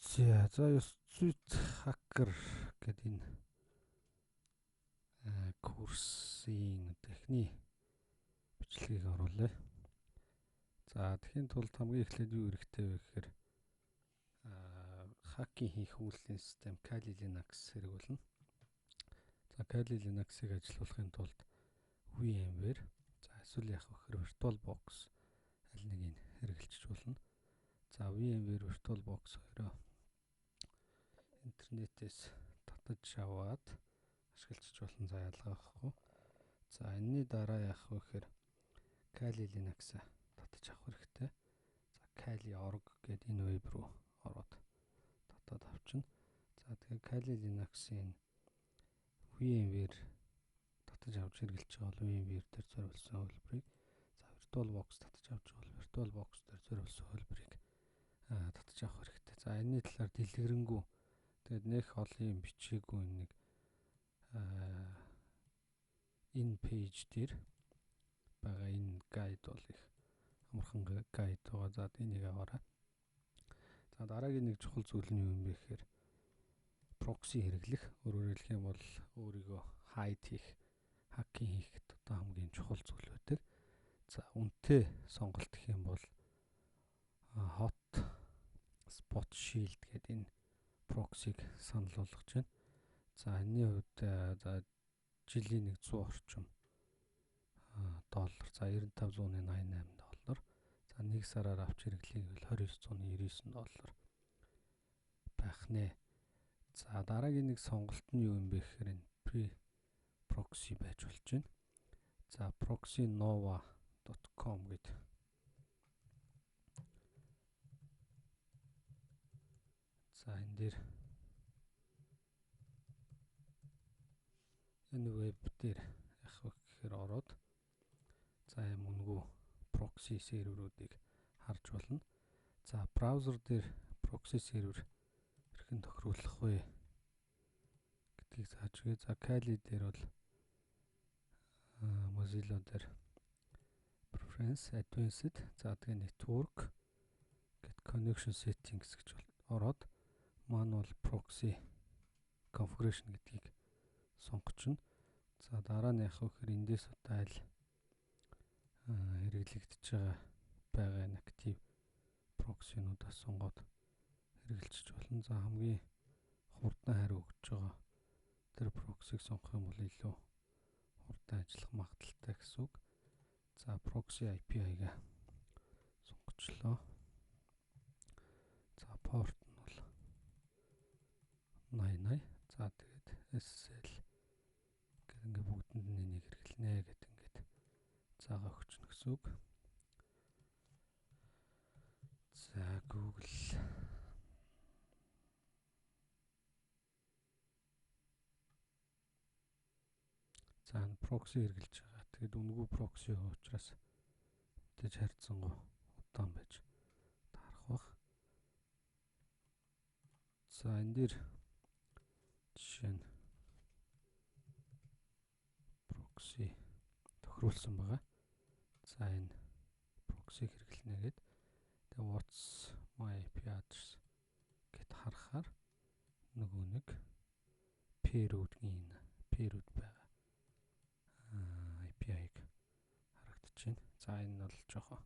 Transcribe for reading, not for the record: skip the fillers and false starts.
За Swift Hacker гэдэг энэ курсын техний бичлэгийг оруулъя. За тэгэхээр тулд хамгийн эхлээд юу хэрэгтэй вэ гэхээр хакинг хийх үйлдвэрлэлийн систем Kali Linux хэрэглэнэ. За Kali Linux-ыг ажилуулахын тулд VMware, за эсвэл яг вэхээр VirtualBox аль нэгийг хэрэгжилж болно. За VMware VirtualBox хоёроо интернетээс татаж аваад ашиглаж болно. За ялгаахгүй. За энэний дараа яах вэ гэхээр Kali Linux татаж авах хэрэгтэй. За Kali.org гэдэг энэ веб руу ороод татаад авчна. За тэгэхээр Kali Linux-ийн VMware татаж авч хэрэгжилж байгаа бол VMware дээр зориулсан хөлбөрийг, за VirtualBox татаж авч байгаа бол VirtualBox дээр зориулсан хөлбөрийг татаж авах хэрэгтэй. За энэний талаар дэлгэрэнгүй тэгээд нэх олон юм бичээгүй нэг энэ пэйж дээр байгаа энэ гайд бол их амархан гайд байгаа. За энийг аваарай. За дараагийн нэг чухал зүйл нь юу юм бэ гэхээр прокси хэрэглэх. Өөрөөр хэлэх юм бол өөрийгөө хайд хийх, хакинг хийхэд одоо хамгийн чухал зүйл байдаг. За үнэтэй сонголт гэх юм бол Hotspot Shield гэдэг энэ проксиг санал болгож байна. За энэний хувьд за жилийн 100 орчим доллар, за 9588 доллар. За нэг сараар авч хэрэглэе гэвэл 2999 доллар байх нэ. За дараагийн нэг сонголт нь юу юм бэ гэхээр энэ proxy байж болж байна. За proxynova.com гэдэг. За энэ дээр энэ веб дээр яах вэ гэхээр ороод за юм үнэгүй proxy серверүүдийг харж болно. За браузер дээр proxy сервер хэрхэн тохируулах вэ гэдгийг зааж өгье. За Kali дээр бол Mozilla дээр Preference Advanced, за тэгээ Network гэд Connection Settings гэж ороод Manual Proxy Configuration гэдгийг сонгочихно. За дараа нь яах вэ гэхээр эндээс одоо аль хэрэглэгдэж байгаа энэ актив проксинуудаас сонгоод хэрэгжилж болно. За хамгийн хурдан хариу өгч байгаа тэр проксиг сонгох юм бол илүү хурдан ажиллах магадaltaй гэсэн үг. За proxy API-га сонгочлоо. За порт нь бол 8080. За тэгээд SSL гэдэг ингээ бүгдэнд нь энийг хэрэглэнэ гэдэг ингээд цаагаа өгчнө гэсэн үг. За Google за прокси хэрэглэж байгаа. Тэгэд үнэгүй прокси учраас мэдээж харьцангуй удаан байж таарах бах. За энэ дээр жишээ нь прокси тохируулсан байгаа. За энэ проксиг хэрэглэнэ гэдэг. Тэгээ what's my IP address гэд харахаар нөгөө нэг payload-ийн payload байгаа API-г харагдаж байна. За энэ бол жоохон